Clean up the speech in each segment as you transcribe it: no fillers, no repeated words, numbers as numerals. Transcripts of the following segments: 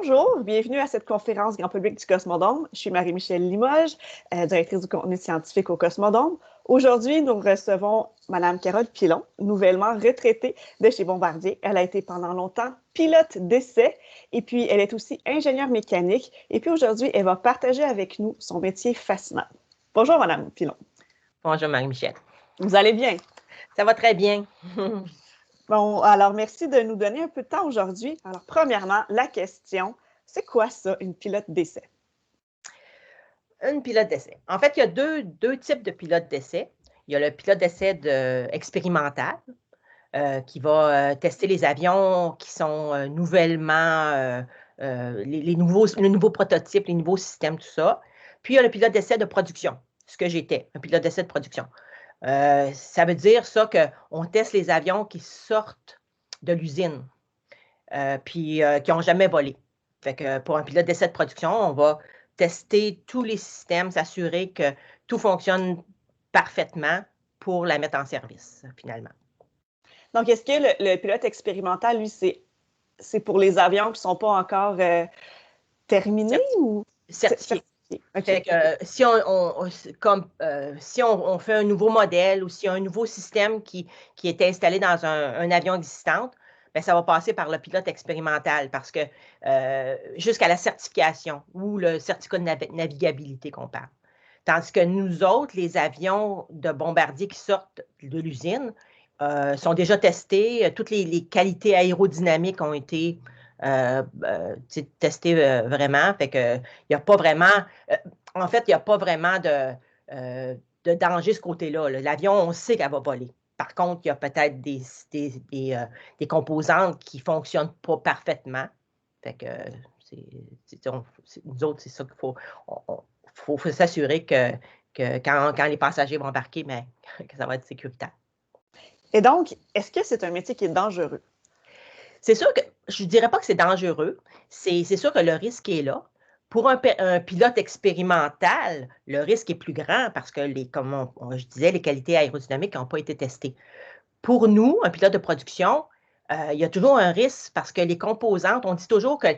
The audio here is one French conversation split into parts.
Bonjour, bienvenue à cette conférence grand public du Cosmodome. Je suis Marie-Michèle Limoges, directrice du contenu scientifique au Cosmodome. Aujourd'hui, nous recevons Mme Carole Pilon, nouvellement retraitée de chez Bombardier. Elle a été pendant longtemps pilote d'essai et puis elle est aussi ingénieure mécanique. Et puis aujourd'hui, elle va partager avec nous son métier fascinant. Bonjour Mme Pilon. Bonjour Marie-Michèle. Vous allez bien? Ça va très bien. Bon, alors merci de nous donner un peu de temps aujourd'hui. Alors, premièrement, la question, c'est quoi ça, une pilote d'essai? Une pilote d'essai. En fait, il y a deux types de pilotes d'essai. Il y a le pilote d'essai expérimental qui va tester les avions qui sont nouvellement, les nouveaux prototypes, les nouveaux systèmes, tout ça. Puis, il y a le pilote d'essai de production, ce que j'étais, un pilote d'essai de production. Ça veut dire ça qu'on teste les avions qui sortent de l'usine, puis qui n'ont jamais volé. Fait que pour un pilote d'essai de production, on va tester tous les systèmes, s'assurer que tout fonctionne parfaitement pour la mettre en service, finalement. Donc, est-ce que le pilote expérimental, lui, c'est pour les avions qui ne sont pas encore terminés ou certifiés? Okay. Fait que, si on fait un nouveau modèle ou s'il y a un nouveau système qui est installé dans un avion existant, bien, ça va passer par le pilote expérimental parce que jusqu'à la certification ou le certificat de navigabilité qu'on parle. Tandis que nous autres, les avions de Bombardier qui sortent de l'usine sont déjà testés, toutes les qualités aérodynamiques ont été testées vraiment. Fait que, il n'y a pas vraiment, en fait, il n'y a pas vraiment de danger de ce côté-là. L'avion, on sait qu'elle va voler. Par contre, il y a peut-être des composantes qui ne fonctionnent pas parfaitement. Fait que nous autres, c'est ça qu'il faut. Faut s'assurer que quand les passagers vont embarquer, mais que ça va être sécuritaire. Et donc, est-ce que c'est un métier qui est dangereux? C'est sûr que je ne dirais pas que c'est dangereux. C'est sûr que le risque est là. Pour un pilote expérimental, le risque est plus grand parce que, comme je disais, les qualités aérodynamiques n'ont pas été testées. Pour nous, un pilote de production, il y a toujours un risque parce que les composantes, on dit toujours que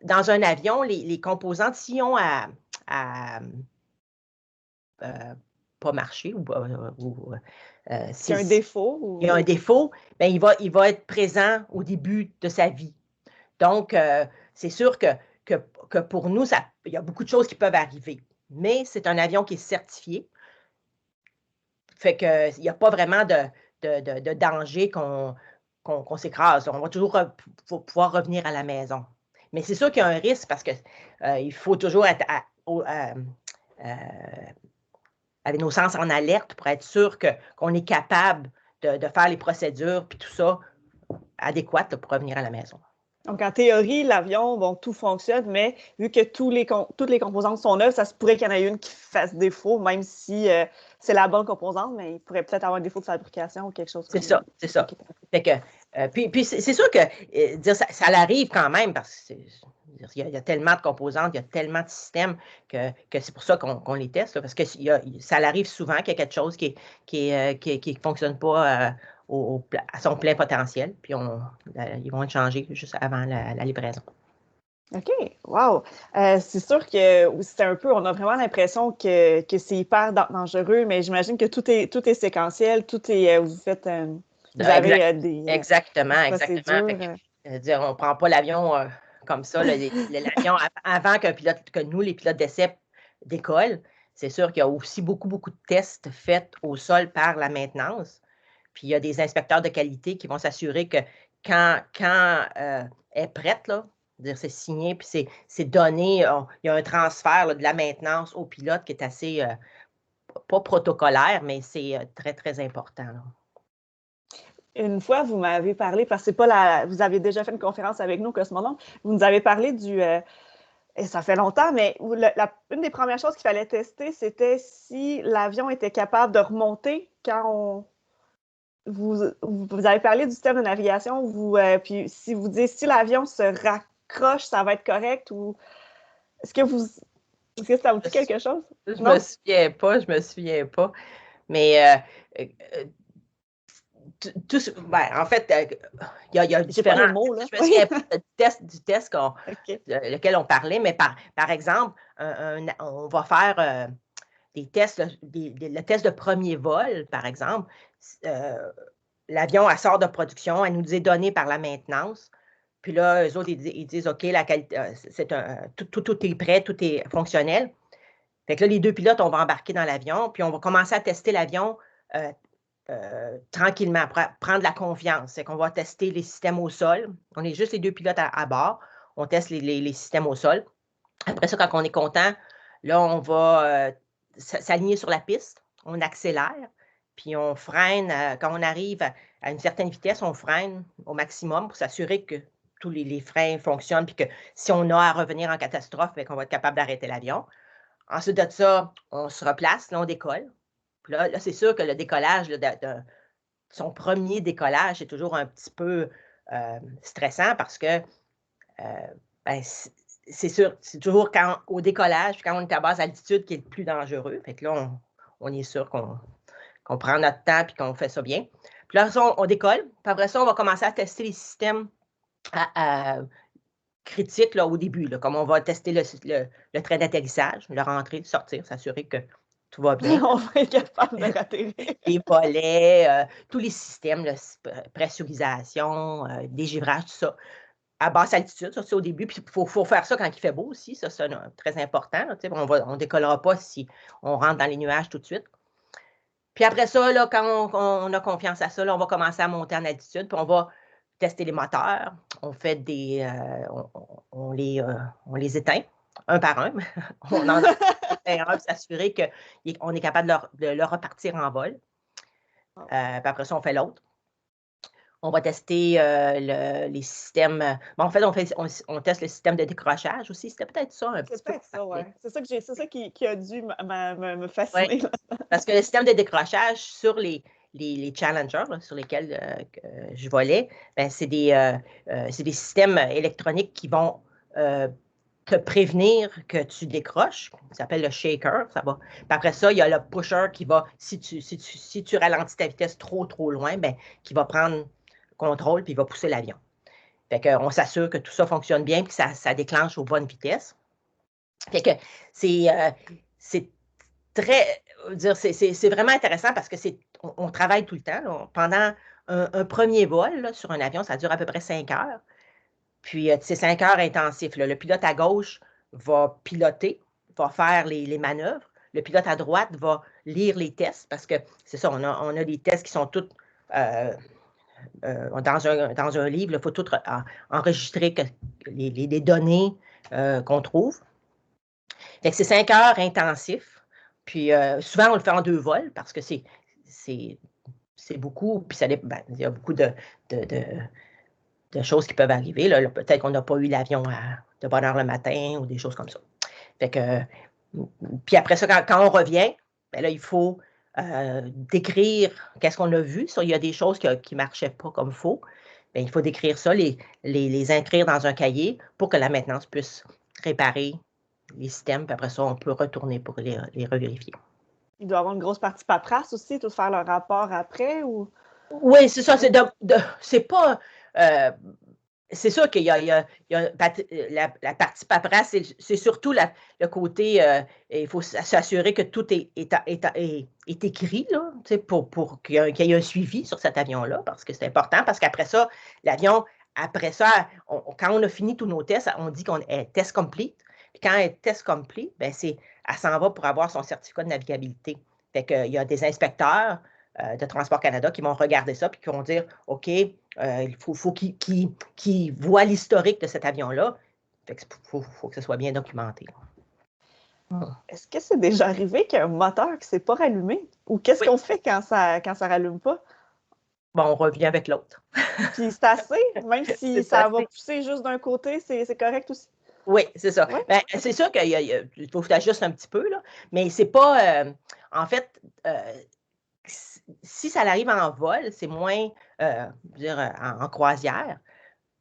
dans un avion, les composantes, s'ils ont pas marcher s'il y a un défaut ou... il y a un défaut, bien, il va être présent au début de sa vie. Donc, c'est sûr que pour nous, il y a beaucoup de choses qui peuvent arriver. Mais c'est un avion qui est certifié. Fait qu'il n'y a pas vraiment de danger qu'on s'écrase. On va toujours pouvoir revenir à la maison. Mais c'est sûr qu'il y a un risque parce qu'il faut toujours être avec nos sens en alerte pour être sûr qu'on est capable de faire les procédures puis tout ça adéquates pour revenir à la maison. Donc, en théorie, l'avion, bon, tout fonctionne, mais vu que toutes les composantes sont neuves, ça se pourrait qu'il y en ait une qui fasse défaut, même si c'est la bonne composante, mais il pourrait peut-être avoir un défaut de fabrication ou quelque chose comme ça. C'est ça. Fait que, puis c'est sûr que ça l'arrive quand même parce qu'il y a tellement de composantes, il y a tellement de systèmes que c'est pour ça qu'on les teste, là, parce que ça l'arrive souvent qu'il y a quelque chose qui ne fonctionne pas à son plein potentiel, puis ils vont être changés juste avant la livraison. OK, wow! C'est sûr que c'est un peu, on a vraiment l'impression que c'est hyper dangereux, mais j'imagine que tout est séquentiel, tout est, vous faites, vous avez des Exactement. procédures. On ne prend pas l'avion comme ça. L'avion, avant que nous, les pilotes d'essai, décollent, c'est sûr qu'il y a aussi beaucoup de tests faits au sol par la maintenance. Puis il y a des inspecteurs de qualité qui vont s'assurer que quand elle est prête, là, c'est signé, puis c'est donné, il y a un transfert là, de la maintenance au pilote qui est assez, pas protocolaire, mais c'est très, très important. Là. Une fois, vous m'avez parlé, parce que c'est pas vous avez déjà fait une conférence avec nous, Cosmodome, vous nous avez parlé et ça fait longtemps, mais une des premières choses qu'il fallait tester, c'était si l'avion était capable de remonter quand vous avez parlé du système de navigation, puis si vous dites si l'avion se raccroche, ça va être correct ou est-ce que ça vous dit quelque chose? Je me souviens pas. Mais En fait, il y a J'ai pas les différents. mots, là. Je me souviens pas du test OK. lequel on parlait, mais par exemple, on va faire des tests, le test de premier vol, par exemple. L'avion, elle sort de production, elle nous est donnée par la maintenance. Puis là, eux autres, ils disent OK, la qualité, tout est prêt, tout est fonctionnel. Fait que là, les deux pilotes, on va embarquer dans l'avion, puis on va commencer à tester l'avion tranquillement, prendre la confiance. C'est qu'on va tester les systèmes au sol. On est juste les deux pilotes à bord. On teste les systèmes au sol. Après ça, quand on est content, là, on va s'aligner sur la piste. On accélère, puis on freine. Quand on arrive à une certaine vitesse, on freine au maximum pour s'assurer que tous les freins fonctionnent, puis que si on a à revenir en catastrophe, qu'on va être capable d'arrêter l'avion. Ensuite de ça, on se replace, là, on décolle. Puis là, c'est sûr que le décollage, là, son premier décollage, c'est toujours un petit peu stressant parce que ben, c'est sûr, c'est toujours au décollage, quand on est à basse altitude, qui est le plus dangereux. Fait que là, on est sûr qu'on prend notre temps et qu'on fait ça bien. Puis là, on décolle. Puis après ça, on va commencer à tester les systèmes critiques là, au début, là, comme on va tester le trait d'atterrissage, le rentrer, sortir, s'assurer que tout va bien. On va être capable de ratterrir. Les volets, tous les systèmes, là, pressurisation, dégivrage, tout ça. À basse altitude, ça c'est au début. Puis il faut faire ça quand il fait beau aussi, ça c'est très important. Là, on ne décollera pas si on rentre dans les nuages tout de suite. Puis après ça, là, quand on a confiance à ça, là, on va commencer à monter en altitude, puis on va tester les moteurs. On fait on les éteint un par un. On en éteint un pour s'assurer qu'on est capable de le repartir en vol. Puis après ça, on fait l'autre. On va tester les systèmes. Bon, en fait, on teste le système de décrochage aussi. C'était peut-être ça un petit peu. C'est peut-être ça, oui. C'est ça qui a dû me fasciner. Ouais, parce que le système de décrochage sur les Challengers, là, sur lesquels je volais, ben, c'est des systèmes électroniques qui vont te prévenir que tu décroches. Ça s'appelle le shaker. Ça va. Puis après ça, il y a le pusher qui va, si tu ralentis ta vitesse trop loin, ben, qui va prendre contrôle puis il va pousser l'avion. Fait qu'on s'assure que tout ça fonctionne bien puis que ça déclenche aux bonnes vitesses. Fait que c'est très, c'est vraiment intéressant parce que on travaille tout le temps. Là. Pendant un premier vol là, sur un avion, ça dure à peu près 5 heures. Puis, c'est 5 heures intensifs. Là. Le pilote à gauche va piloter, va faire les manœuvres. Le pilote à droite va lire les tests parce que c'est ça, on a des tests qui sont tous dans un livre. Il faut tout enregistrer les données qu'on trouve. Fait que c'est 5 heures intensifs. Puis, souvent, on le fait en 2 vols parce que c'est beaucoup. Puis, il y a beaucoup de choses qui peuvent arriver. Là, peut-être qu'on n'a pas eu l'avion de bonne heure le matin ou des choses comme ça. Fait que, puis après ça, quand on revient, ben là, il faut décrire qu'est-ce qu'on a vu. Ça, il y a des choses qui ne marchaient pas comme il faut. Bien, il faut décrire ça, les inscrire dans un cahier pour que la maintenance puisse réparer les systèmes. Puis après ça, on peut retourner pour les revérifier. Il doit y avoir une grosse partie paperasse aussi, tout faire le rapport après ou. Oui, c'est ça. C'est pas. C'est sûr qu'il y a la partie paperasse, c'est surtout le côté, il faut s'assurer que tout est écrit là, pour qu'il y ait un suivi sur cet avion-là, parce que c'est important, parce qu'après ça, l'avion, après ça, quand on a fini tous nos tests, on dit qu'on est test complete. Puis quand elle est test complete, ben elle s'en va pour avoir son certificat de navigabilité. Fait qu'il y a des inspecteurs de Transport Canada qui vont regarder ça puis qui vont dire, OK, il faut qu'ils voient l'historique de cet avion-là. Fait qu'il faut que ce soit bien documenté. Est-ce que c'est déjà arrivé qu'il y a un moteur qui ne s'est pas rallumé? Ou qu'est-ce qu'on fait quand ça ne rallume pas? Bon, on revient avec l'autre. Puis c'est assez, même si ça va pousser juste d'un côté, c'est correct aussi? Oui, c'est ça. Ouais. Ben, c'est sûr qu'il faut que tu ajustes un petit peu, là, mais c'est pas. En fait, si ça arrive en vol, c'est moins, en croisière,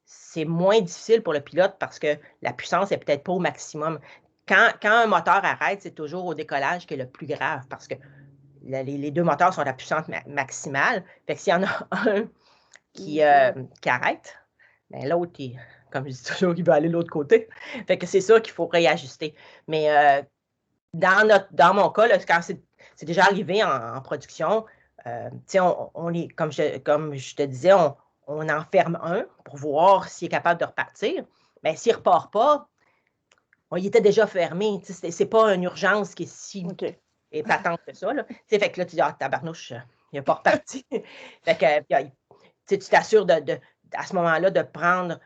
c'est moins difficile pour le pilote parce que la puissance n'est peut-être pas au maximum. Quand un moteur arrête, c'est toujours au décollage qui est le plus grave parce que les deux moteurs sont à la puissance maximale. Fait que s'il y en a un qui arrête, ben l'autre, comme je dis toujours, il va aller de l'autre côté. Fait que c'est sûr qu'il faut réajuster. Mais dans mon cas, là, quand c'est déjà arrivé en production, comme je te disais, on en ferme un pour voir s'il est capable de repartir. Mais s'il ne repart pas, il était déjà fermé. C'est pas une urgence qui est si épatante que ça. Là. Fait que là, tu dis, tabarnouche, il n'est pas reparti. Fait que tu t'assures à ce moment-là de prendre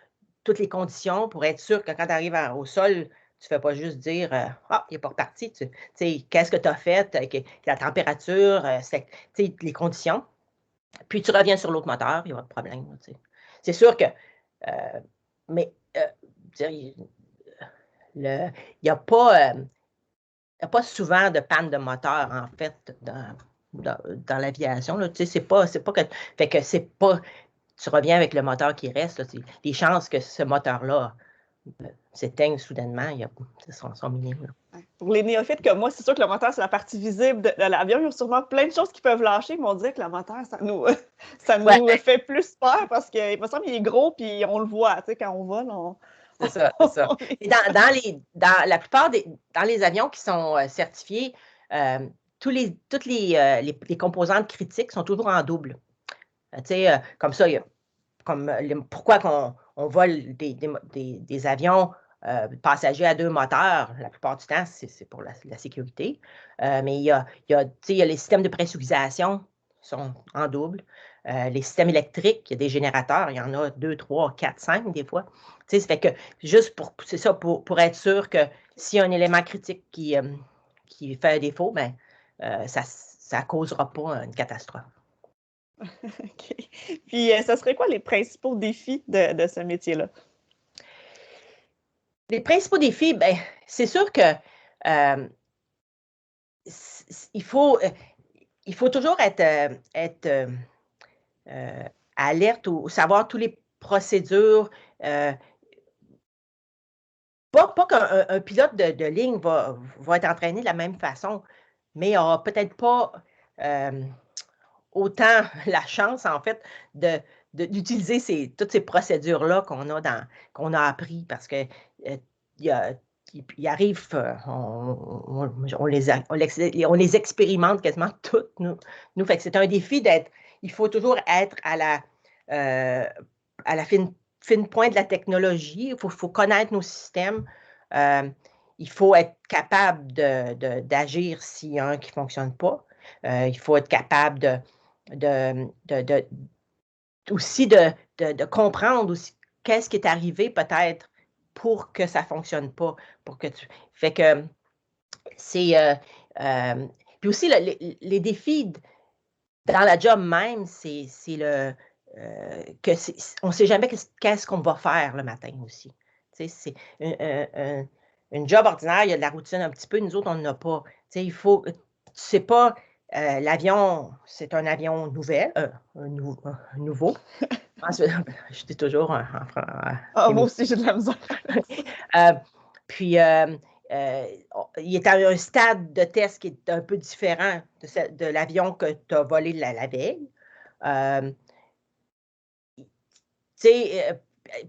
toutes les conditions pour être sûr que quand tu arrives au sol, tu ne fais pas juste dire il n'est pas reparti. Qu'est-ce que tu as fait, la température, les conditions. Puis tu reviens sur l'autre moteur, il n'y a pas de problème. C'est sûr que, mais il n'y a pas souvent de panne de moteur, en fait, dans l'aviation. C'est pas que. Fait que c'est pas. Tu reviens avec le moteur qui reste. Là, les chances que ce moteur-là s'éteigne soudainement, sont minimes. Pour les néophytes comme moi, c'est sûr que le moteur, c'est la partie visible de l'avion. Il y a sûrement plein de choses qui peuvent lâcher, mais on dirait que le moteur, ça nous fait plus peur parce qu'il me semble qu'il est gros puis on le voit. Quand on vole, C'est ça, c'est ça. Et dans la plupart dans les avions qui sont certifiés, toutes les composantes critiques sont toujours en double. Comme ça, pourquoi on vole des avions passagers à 2 moteurs, la plupart du temps, c'est pour la sécurité. Mais il y a les systèmes de pressurisation qui sont en double. Les systèmes électriques, il y a des générateurs, il y en a 2, 3, 4, 5 des fois. Ça fait que juste c'est ça, pour être sûr que s'il y a un élément critique qui fait un défaut, ben, ça ne causera pas une catastrophe. OK. Puis, ce serait quoi les principaux défis de ce métier-là? Les principaux défis, ben, c'est sûr que il faut toujours être alerte ou savoir toutes les procédures. Pas qu'un pilote de ligne va être entraîné de la même façon, mais il n'aura peut-être pas autant la chance, en fait, d'utiliser toutes ces procédures-là qu'on a appris parce que il arrive, on les expérimente quasiment toutes, nous. Fait que c'est un défi il faut toujours être à la fine pointe de la technologie, il faut connaître nos systèmes, il faut être capable d'agir s'il y a un qui ne fonctionne pas, il faut être capable aussi de comprendre aussi qu'est-ce qui est arrivé peut-être pour que ça ne fonctionne pas. Fait que c'est. Puis aussi, les défis dans la job même, c'est on ne sait jamais qu'est-ce qu'on va faire le matin aussi. C'est une job ordinaire, il y a de la routine un petit peu, nous autres, on n'en a pas. Il faut. Tu ne sais pas. L'avion, c'est un avion nouveau. Je dis toujours moi aussi, j'ai de la misère. Puis, il est à un stade de test qui est un peu différent de l'avion que tu as volé la veille.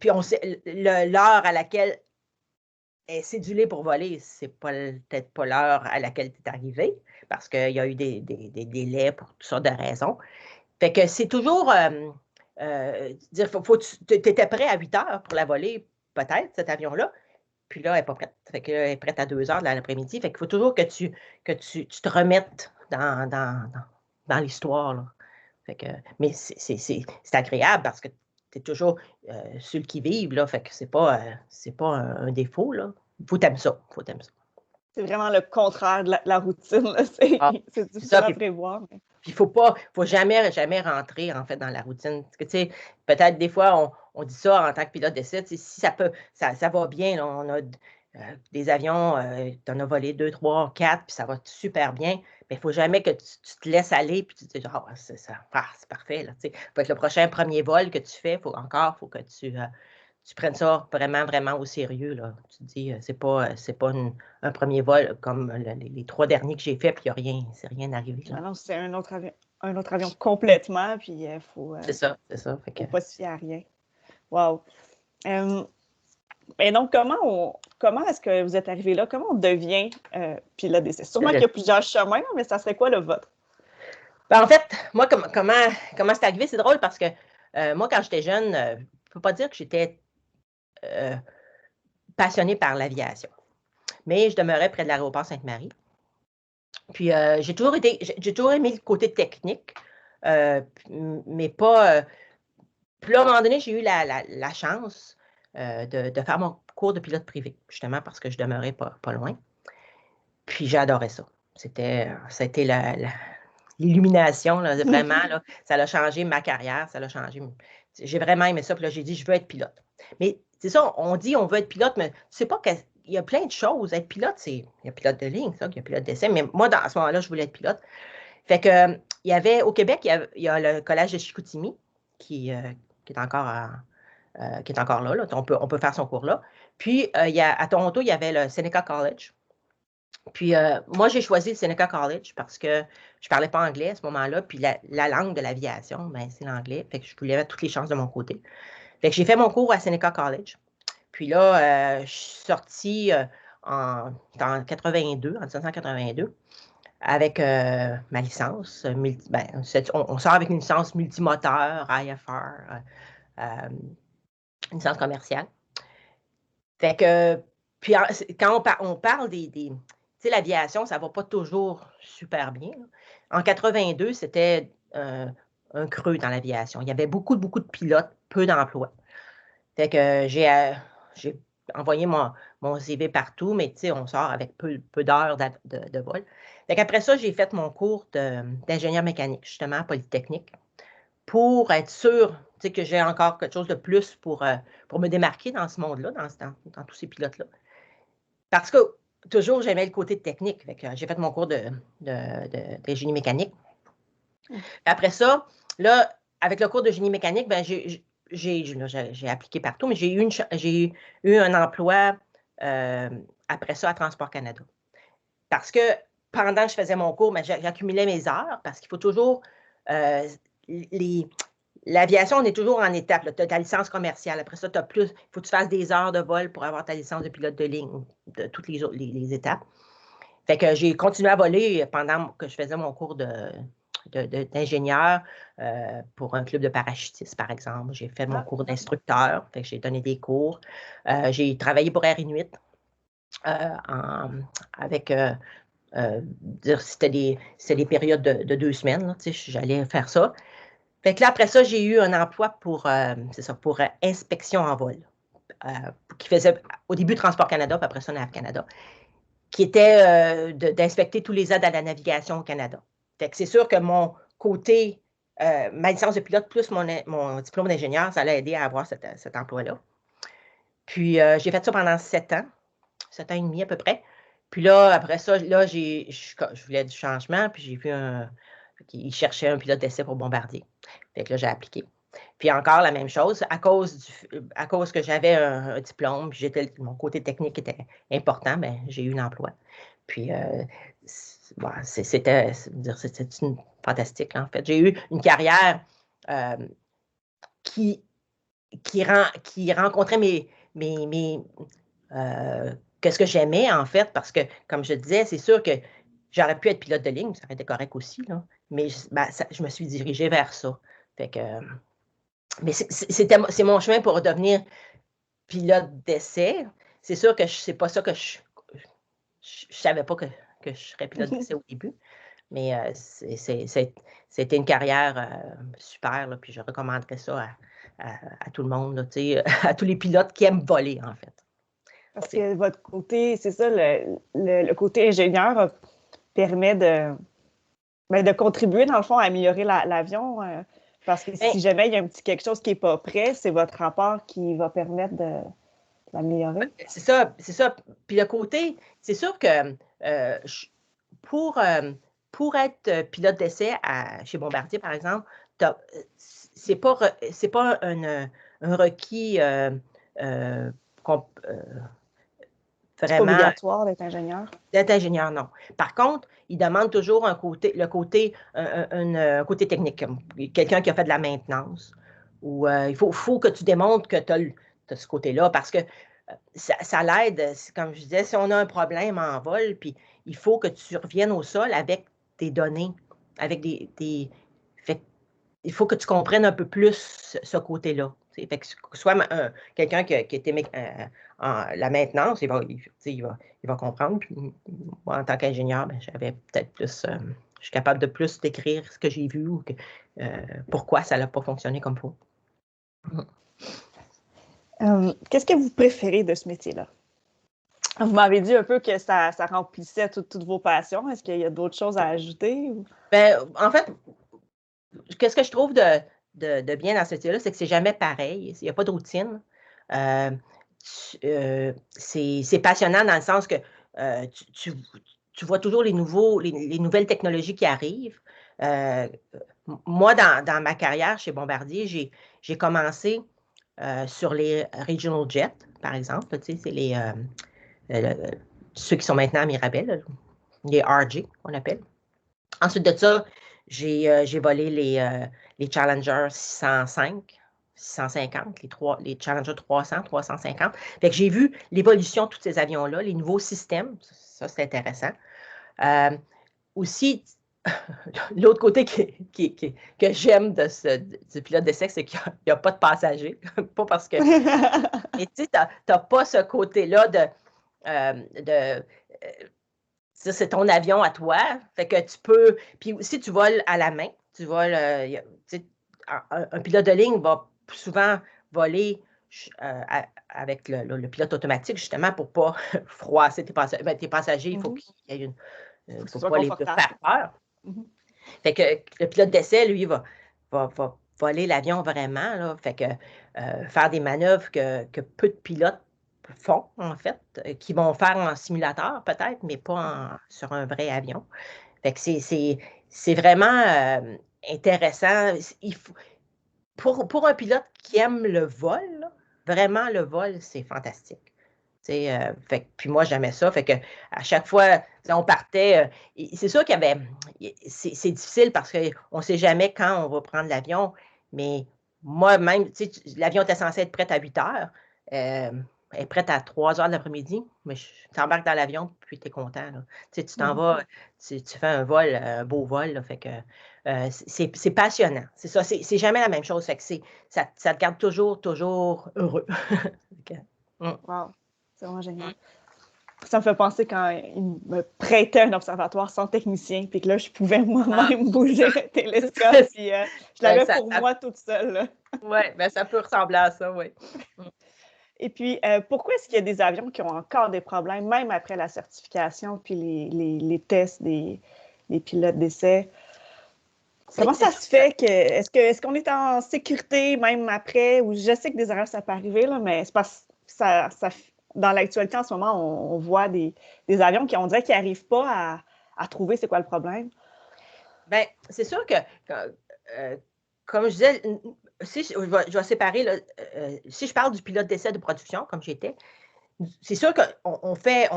Puis, on sait l'heure à laquelle est cédulée pour voler, c'est peut-être pas l'heure à laquelle tu es arrivé, parce qu'il y a eu des délais pour toutes sortes de raisons. Fait que c'est toujours tu étais prêt à 8 heures pour la voler, peut-être, cet avion-là. Puis là, elle n'est pas prête. Fait que là, elle est prête à 2 heures de l'après-midi. Fait qu'il faut toujours que tu te remettes dans l'histoire. Là. Fait que, mais c'est agréable parce que tu es toujours sur le qui-vive. Là. Fait que c'est pas un défaut. Là. Faut t'aimer ça. C'est vraiment le contraire de la routine. C'est difficile à prévoir. Mais... Puis, il ne faut jamais rentrer, en fait, dans la routine. Parce que, tu sais, peut-être des fois, on dit ça en tant que pilote d'essai, si ça va bien, là, on a des avions, tu en as volé 2, 3, 4, puis ça va super bien, mais il ne faut jamais que tu te laisses aller, puis tu te dis, c'est parfait, là, tu sais. Fait que le prochain premier vol que tu fais, faut que tu prennes ça vraiment, vraiment au sérieux, là. Tu te dis, c'est pas un premier vol comme les 3 derniers que j'ai faits, puis c'est rien arrivé, là. Ah non, c'est un autre avion complètement, puis il faut C'est ça, c'est ça. Fait que... pas se fier à rien. Wow! Et donc, comment est-ce que vous êtes arrivé là? Comment on devient pilote d'essai? Sûrement qu'il y a plusieurs chemins, mais ça serait quoi le vôtre? Ben, en fait, moi, comment c'est arrivé? C'est drôle parce que moi, quand j'étais jeune, je ne peux pas dire que j'étais passionnée par l'aviation. Mais je demeurais près de l'aéroport Sainte-Marie. Puis j'ai toujours aimé le côté technique, mais pas. Puis là, à un moment donné, j'ai eu la chance de faire mon cours de pilote privé, justement parce que je demeurais pas loin. Puis j'ai adoré ça. C'était l'illumination, là, vraiment. Là, ça a changé ma carrière, ça a changé. J'ai vraiment aimé ça. Puis là, j'ai dit, je veux être pilote. Mais c'est ça, on dit, on veut être pilote, mais tu sais pas qu'il y a plein de choses. Être pilote, il y a pilote de ligne, ça, il y a pilote d'essai. Mais moi, à ce moment-là, je voulais être pilote. Fait que, il y avait, au Québec, il y a le collège de Chicoutimi qui est encore là. On peut faire son cours là. Puis, à Toronto, il y avait le Seneca College. Puis, moi, j'ai choisi le Seneca College parce que je ne parlais pas anglais à ce moment-là. Puis, la langue de l'aviation, ben, c'est l'anglais. Fait que je voulais mettre toutes les chances de mon côté. Fait que j'ai fait mon cours à Seneca College. Puis là, je suis sortie en 1982, avec ma licence. On sort avec une licence multimoteur, IFR, une licence commerciale. Fait que, puis quand on parle tu sais, l'aviation, ça ne va pas toujours super bien, là. En 82, c'était un creux dans l'aviation. Il y avait beaucoup de pilotes, peu d'emplois. Fait que j'ai envoyé mon CV partout, mais tu sais, on sort avec peu d'heures de vol. Fait qu'après ça, j'ai fait mon cours d'ingénieur mécanique, justement, à Polytechnique, pour être sûr, tu sais, que j'ai encore quelque chose de plus pour me démarquer dans ce monde-là, dans tous ces pilotes-là. Parce que toujours, j'aimais le côté technique. Fait que j'ai fait mon cours de génie mécanique. Après ça, là, avec le cours de génie mécanique, ben, j'ai appliqué partout, mais j'ai eu un emploi après ça à Transport Canada. Parce que pendant que je faisais mon cours, ben, j'accumulais mes heures parce qu'il faut toujours. L'aviation, on est toujours en étape. Tu as ta licence commerciale. Après ça, il faut que tu fasses des heures de vol pour avoir ta licence de pilote de ligne, de toutes les étapes. Fait que j'ai continué à voler pendant que je faisais mon cours d'ingénieur pour un club de parachutistes, par exemple. J'ai fait mon cours d'instructeur. Fait que j'ai donné des cours. J'ai travaillé pour Air Inuit avec. C'était des périodes de 2 semaines. Là, j'allais faire ça. Fait que là, après ça, j'ai eu un emploi pour inspection en vol, qui faisait au début Transport Canada, puis après ça, Nav Canada, qui était d'inspecter tous les aides à la navigation au Canada. Fait que c'est sûr que mon côté, ma licence de pilote plus mon diplôme d'ingénieur, ça l'a aidé à avoir cet emploi-là. Puis, j'ai fait ça pendant 7 ans et demi à peu près. Puis là, après ça, là, je voulais du changement, puis j'ai vu qu'il cherchait un pilote d'essai pour Bombardier. Fait que là, j'ai appliqué. Puis encore la même chose, à cause que j'avais un diplôme, puis mon côté technique était important, bien, j'ai eu l'emploi. Puis c'était fantastique, là, en fait. J'ai eu une carrière qui rencontrait qu'est-ce que j'aimais, en fait, parce que, comme je disais, c'est sûr que j'aurais pu être pilote de ligne, ça aurait été correct aussi, là, mais je me suis dirigée vers ça. Fait que, mais c'est mon chemin pour devenir pilote d'essai. C'est sûr que c'est pas ça que je savais pas que je serais pilote d'essai au début, mais c'était une carrière super, là, puis je recommanderais ça à tout le monde, là, à tous les pilotes qui aiment voler, en fait. Parce que votre côté, c'est ça, le côté ingénieur permet de contribuer, dans le fond, à améliorer l'avion. Parce que si jamais il y a un petit quelque chose qui n'est pas prêt, c'est votre rapport qui va permettre de l'améliorer. C'est ça. Puis le côté, c'est sûr que pour être pilote d'essai chez Bombardier, par exemple, c'est pas un requis C'est pas obligatoire d'être ingénieur. D'être ingénieur, non. Par contre, il demande toujours un côté technique, quelqu'un qui a fait de la maintenance. Ou il faut que tu démontres que tu as ce côté-là parce que ça l'aide. Comme je disais, si on a un problème en vol, puis il faut que tu reviennes au sol avec des données, avec fait, il faut que tu comprennes un peu plus ce côté-là. Fait que soit quelqu'un qui était en la maintenance, il va comprendre. Puis, moi, en tant qu'ingénieur, j'avais peut-être plus. Je suis capable de plus décrire ce que j'ai vu ou pourquoi ça n'a pas fonctionné comme il faut. Qu'est-ce que vous préférez de ce métier-là? Vous m'avez dit un peu que ça remplissait toutes vos passions. Est-ce qu'il y a d'autres choses à ajouter? En fait, qu'est-ce que je trouve de bien dans ce métier-là, c'est que c'est jamais pareil. Il n'y a pas de routine. C'est passionnant dans le sens que tu vois toujours les nouvelles technologies qui arrivent. Moi, dans ma carrière chez Bombardier, j'ai commencé sur les Regional Jets, par exemple. C'est ceux qui sont maintenant à Mirabel, les RJ, on appelle. Ensuite de ça, j'ai volé les Challenger 605, 650, les Challenger 300, 350. Fait que j'ai vu l'évolution de tous ces avions-là, les nouveaux systèmes. Ça, c'est intéressant. Aussi, l'autre côté que j'aime du pilote d'essai, c'est qu'il n'y a pas de passagers. Pas parce que... Mais tu sais, tu n'as pas ce côté-là c'est ton avion à toi. Fait que tu peux... Puis si tu voles à la main, tu voles... un pilote de ligne va souvent voler avec le pilote automatique, justement, pour ne pas froisser tes passagers. Tes passagers, il faut qu'il y ait une... Il ne faut pas les faire peur. Fait que le pilote d'essai, lui, va voler l'avion vraiment. Là. Fait que faire des manœuvres que peu de pilotes font, en fait, qui vont faire en simulateur, peut-être, mais pas sur un vrai avion. Fait que c'est vraiment intéressant. Pour un pilote qui aime le vol, là, vraiment, le vol, c'est fantastique. Puis moi, j'aimais ça. Fait que à chaque fois, on partait. C'est sûr qu'il y avait. C'est difficile parce qu'on ne sait jamais quand on va prendre l'avion. Mais moi-même, l'avion était censé être prêt à 8 heures. Elle est prête à 3 heures de l'après-midi. Mais tu embarques dans l'avion, puis tu es content. Là. Tu t'en vas, tu fais un vol, un beau vol. Là, fait que c'est passionnant. C'est ça. C'est jamais la même chose. Fait que ça te garde toujours heureux. Wow. C'est vraiment génial. Ça me fait penser quand il me prêtait un observatoire sans technicien, puis que là, je pouvais moi-même bouger le télescope, puis je l'avais pour moi toute seule. Oui, ça peut ressembler à ça, oui. Et puis, pourquoi est-ce qu'il y a des avions qui ont encore des problèmes, même après la certification, puis les tests des pilotes d'essai? Comment ça se fait que est-ce qu'on est en sécurité même après? Ou je sais que des erreurs, ça peut arriver, là, mais c'est parce que dans l'actualité en ce moment, on voit des avions qui, on dirait qu'ils n'arrivent pas à trouver c'est quoi le problème. Bien, c'est sûr que, comme je disais, si je vais séparer, là, si je parle du pilote d'essai de production, comme j'étais, c'est sûr qu'on fait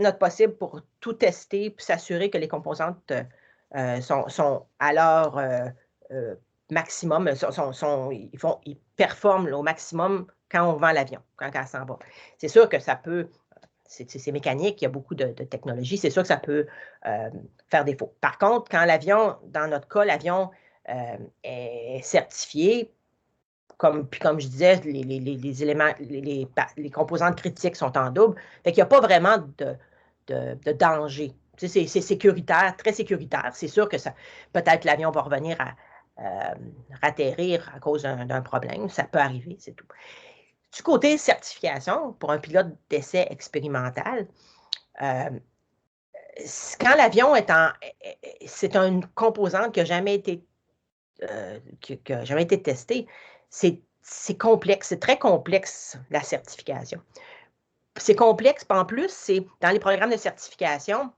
notre possible pour tout tester puis s'assurer que les composantes sont à leur maximum, ils performent là, au maximum quand on vend l'avion, quand elle s'en va. C'est sûr que ça peut, c'est mécanique, il y a beaucoup de technologie, c'est sûr que ça peut faire défaut. Par contre, quand l'avion, dans notre cas, l'avion est certifié, puis comme je disais, les éléments, les composantes critiques sont en double. Fait qu'il n'y a pas vraiment de danger. Tu sais, c'est sécuritaire, très sécuritaire. C'est sûr que peut-être l'avion va revenir à atterrir à cause d'un problème. Ça peut arriver, c'est tout. Du côté certification, pour un pilote d'essai expérimental, quand l'avion c'est une composante qui n'a jamais été testée, c'est complexe, c'est très complexe, la certification. C'est complexe, en plus, c'est dans les programmes de certification,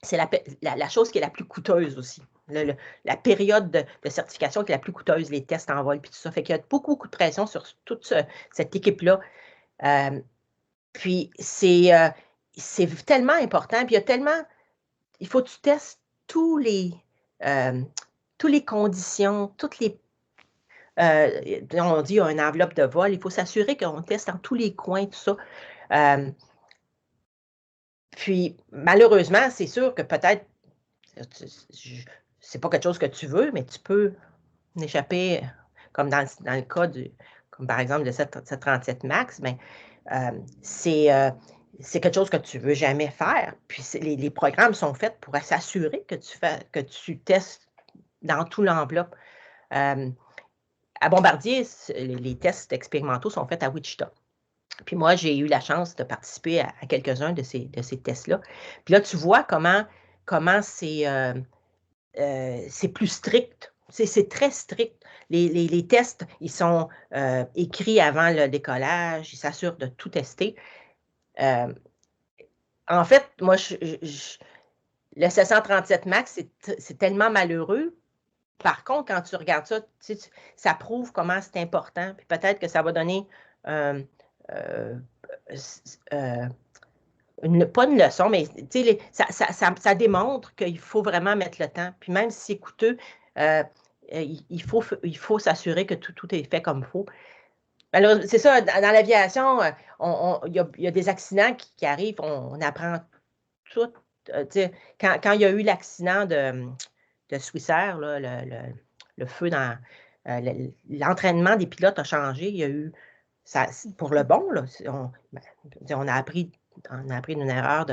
c'est la chose qui est la plus coûteuse aussi. La période de certification qui est la plus coûteuse, les tests en vol, puis tout ça. Fait qu'il y a beaucoup de pression sur toute cette équipe-là Puis c'est tellement important. Puis il faut que tu testes toutes les conditions, on dit une enveloppe de vol. Il faut s'assurer qu'on teste dans tous les coins, tout ça. Puis, malheureusement, c'est sûr que peut-être, c'est pas quelque chose que tu veux, mais tu peux en échapper, comme dans le cas comme par exemple de 737 MAX, mais c'est quelque chose que tu veux jamais faire. Puis, les programmes sont faits pour s'assurer que tu testes dans tout l'enveloppe. À Bombardier, les tests expérimentaux sont faits à Wichita. Puis moi, j'ai eu la chance de participer à quelques-uns de ces tests-là. Puis là, tu vois comment c'est plus strict. C'est très strict. Les tests, ils sont écrits avant le décollage. Ils s'assurent de tout tester. En fait, moi, le 737 MAX, c'est tellement malheureux. Par contre, quand tu regardes ça, ça prouve comment c'est important. Puis peut-être que ça va donner pas une leçon, mais ça démontre qu'il faut vraiment mettre le temps. Puis même si c'est coûteux, il faut s'assurer que tout est fait comme il faut. Alors, c'est ça, dans l'aviation, il y a des accidents qui arrivent, on apprend tout. Quand il y a eu l'accident de Swissair, là, le feu dans l'entraînement des pilotes a changé. Il y a eu ça, pour le bon, là, on a appris d'une erreur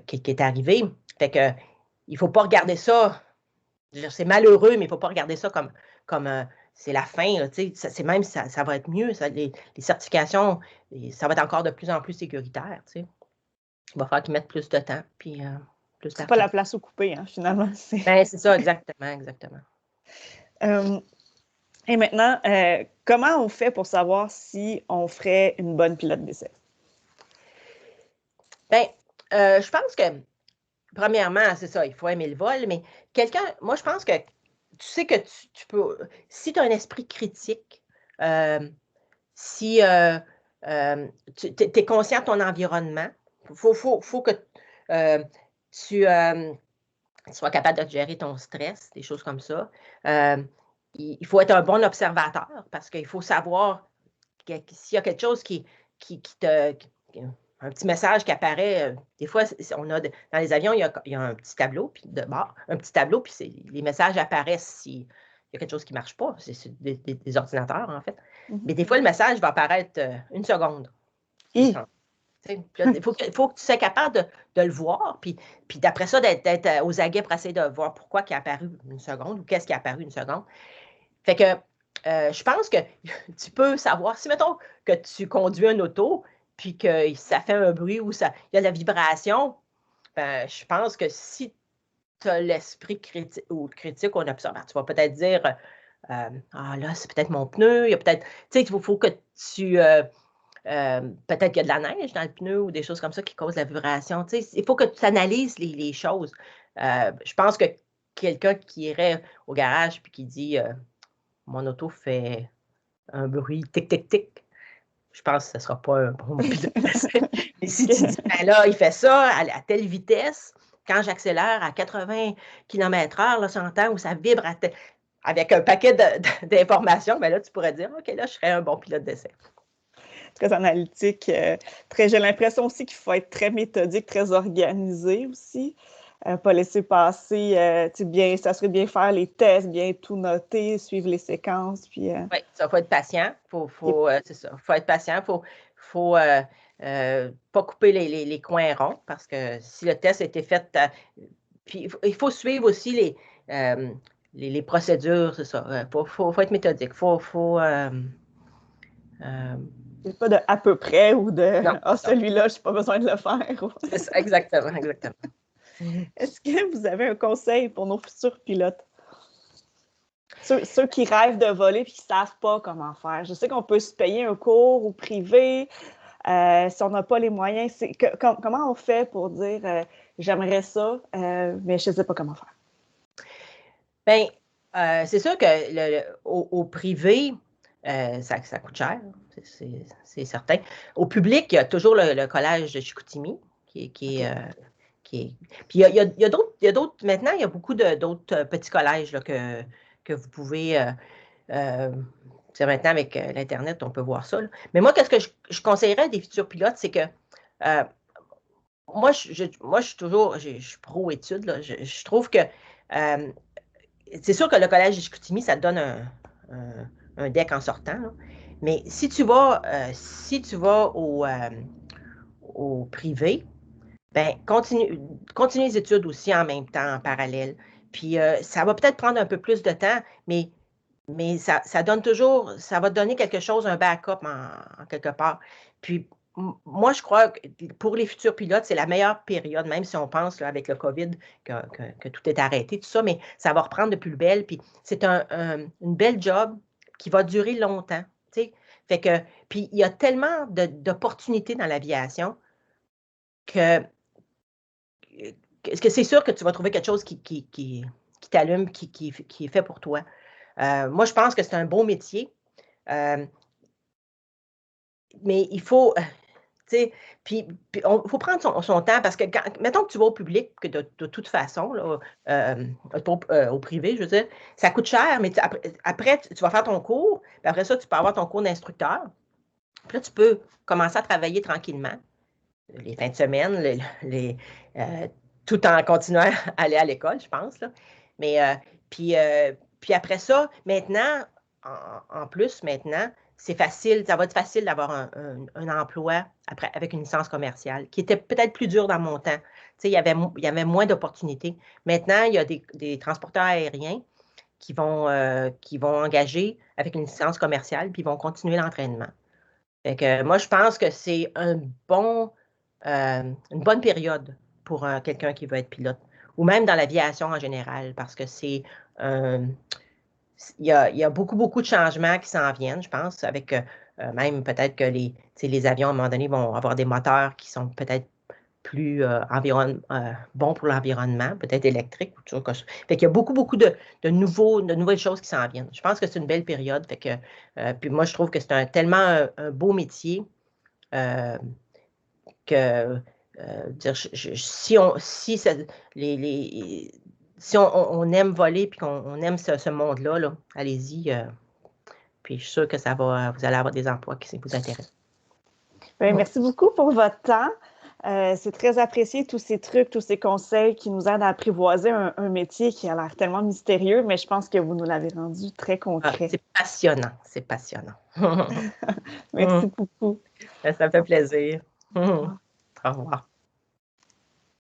qui est arrivée. Fait que il ne faut pas regarder ça. C'est malheureux, mais il ne faut pas regarder ça comme c'est la fin. Là, c'est même ça va être mieux. Les certifications, ça va être encore de plus en plus sécuritaire. Il va falloir qu'ils mettent plus de temps. Puis, plus c'est pas la place occupée, hein, finalement. Ben, c'est ça, exactement. Et maintenant, comment on fait pour savoir si on ferait une bonne pilote d'essai? Bien, je pense que, premièrement, c'est ça, il faut aimer le vol, mais moi, je pense que tu sais que tu peux, si tu as un esprit critique, si tu es conscient de ton environnement, il faut que tu sois capable de gérer ton stress, des choses comme ça. Il faut être un bon observateur parce qu'il faut savoir s'il y a quelque chose qui un petit message qui apparaît. Des fois, dans les avions, il y a un petit tableau, puis de bord, un petit tableau, puis les messages apparaissent s'il y a quelque chose qui ne marche pas. C'est des ordinateurs, en fait. Mais des fois, le message va apparaître une seconde. Il faut que tu sois capable de le voir, puis d'après ça, d'être aux aguets pour essayer de voir pourquoi il est apparu une seconde ou qu'est-ce qui est apparu une seconde. Fait que je pense que tu peux savoir, si mettons que tu conduis un auto, puis que ça fait un bruit ou il y a de la vibration, ben, je pense que si tu as l'esprit critique ou observateur, tu vas peut-être dire ah là, c'est peut-être mon pneu, il y a peut-être, tu sais, il faut que tu peut-être qu'il y a de la neige dans le pneu ou des choses comme ça qui causent la vibration. Tu sais, il faut que tu analyses les choses. Je pense que quelqu'un qui irait au garage puis qui dit mon auto fait un bruit tic, tic, tic, je pense que ce ne sera pas un bon pilote d'essai. Mais si tu dis, ben là, il fait ça à telle vitesse, quand j'accélère à 80 km/h, là, j'entends où ça vibre avec un paquet d'informations, ben là, tu pourrais dire, OK, là, je serais un bon pilote d'essai. Très analytique. J'ai l'impression aussi qu'il faut être très méthodique, très organisé aussi. Pas laisser passer, s'assurer de bien faire les tests, bien tout noter, suivre les séquences. Puis, oui, ça, il faut être patient. C'est ça. Il faut être patient. Il faut pas couper les coins ronds parce que si le test a été fait, puis il faut suivre aussi les procédures, c'est ça. Il faut être méthodique. c'est pas de à peu près ou de Non, celui-là, je n'ai pas besoin de le faire. C'est ça, exactement. Est-ce que vous avez un conseil pour nos futurs pilotes? Ceux qui rêvent de voler et qui ne savent pas comment faire. Je sais qu'on peut se payer un cours ou privé. Si on n'a pas les moyens, comment on fait pour dire j'aimerais ça, mais je ne sais pas comment faire? Bien, c'est sûr que au privé, Ça coûte cher, c'est certain. Au public, il y a toujours le collège de Chicoutimi qui est. Puis il y a d'autres. Maintenant, il y a beaucoup d'autres petits collèges là, que vous pouvez. Maintenant, avec l'Internet, on peut voir ça. Là. Mais moi, qu'est-ce que je conseillerais des futurs pilotes, c'est que moi, je suis toujours. Je suis pro-études. Là. Je trouve que c'est sûr que le collège de Chicoutimi, ça te donne un deck en sortant. Là. Mais si tu vas au privé, ben continue les études aussi en même temps, en parallèle. Puis ça va peut-être prendre un peu plus de temps, mais ça donne toujours, ça va te donner quelque chose, un backup en quelque part. Puis moi, je crois que pour les futurs pilotes, c'est la meilleure période, même si on pense là, avec le COVID que tout est arrêté, tout ça, mais ça va reprendre de plus belle. Puis c'est une belle job qui va durer longtemps. T'sais. Fait que, puis il y a tellement d'opportunités dans l'aviation que c'est sûr que tu vas trouver quelque chose qui t'allume, qui est fait pour toi. Moi, je pense que c'est un beau métier, mais il faut, puis il faut prendre son temps parce que, mettons que tu vas au public, que de toute façon, là, au privé, je veux dire, ça coûte cher, mais après, tu vas faire ton cours, puis après ça, tu peux avoir ton cours d'instructeur. Puis là, tu peux commencer à travailler tranquillement, les fins de semaine, tout en continuant à aller à l'école, je pense. Là. Mais puis après ça, maintenant, en plus, maintenant, c'est facile, ça va être facile d'avoir un emploi avec une licence commerciale, qui était peut-être plus dur dans mon temps. Tu sais, il y avait moins d'opportunités. Maintenant, il y a des transporteurs aériens qui vont engager avec une licence commerciale, puis ils vont continuer l'entraînement. Fait que moi, je pense que c'est une bonne période pour quelqu'un qui veut être pilote, ou même dans l'aviation en général, parce que il y a beaucoup, beaucoup de changements qui s'en viennent, je pense, avec même peut-être que les avions, à un moment donné, vont avoir des moteurs qui sont peut-être plus bons pour l'environnement, peut-être électriques ou tout ça. Fait qu'il y a beaucoup, beaucoup de nouvelles choses qui s'en viennent. Je pense que c'est une belle période. Fait que, puis moi, je trouve que c'est tellement un beau métier que si on aime voler puis qu'on aime ce monde-là, là, allez-y. Puis je suis sûre que vous allez avoir des emplois qui vous intéressent. Bien, merci beaucoup pour votre temps. C'est très apprécié, tous ces trucs, tous ces conseils qui nous aident à apprivoiser un métier qui a l'air tellement mystérieux, mais je pense que vous nous l'avez rendu très concret. C'est passionnant, c'est passionnant. Merci beaucoup. Ça me fait plaisir. Au revoir.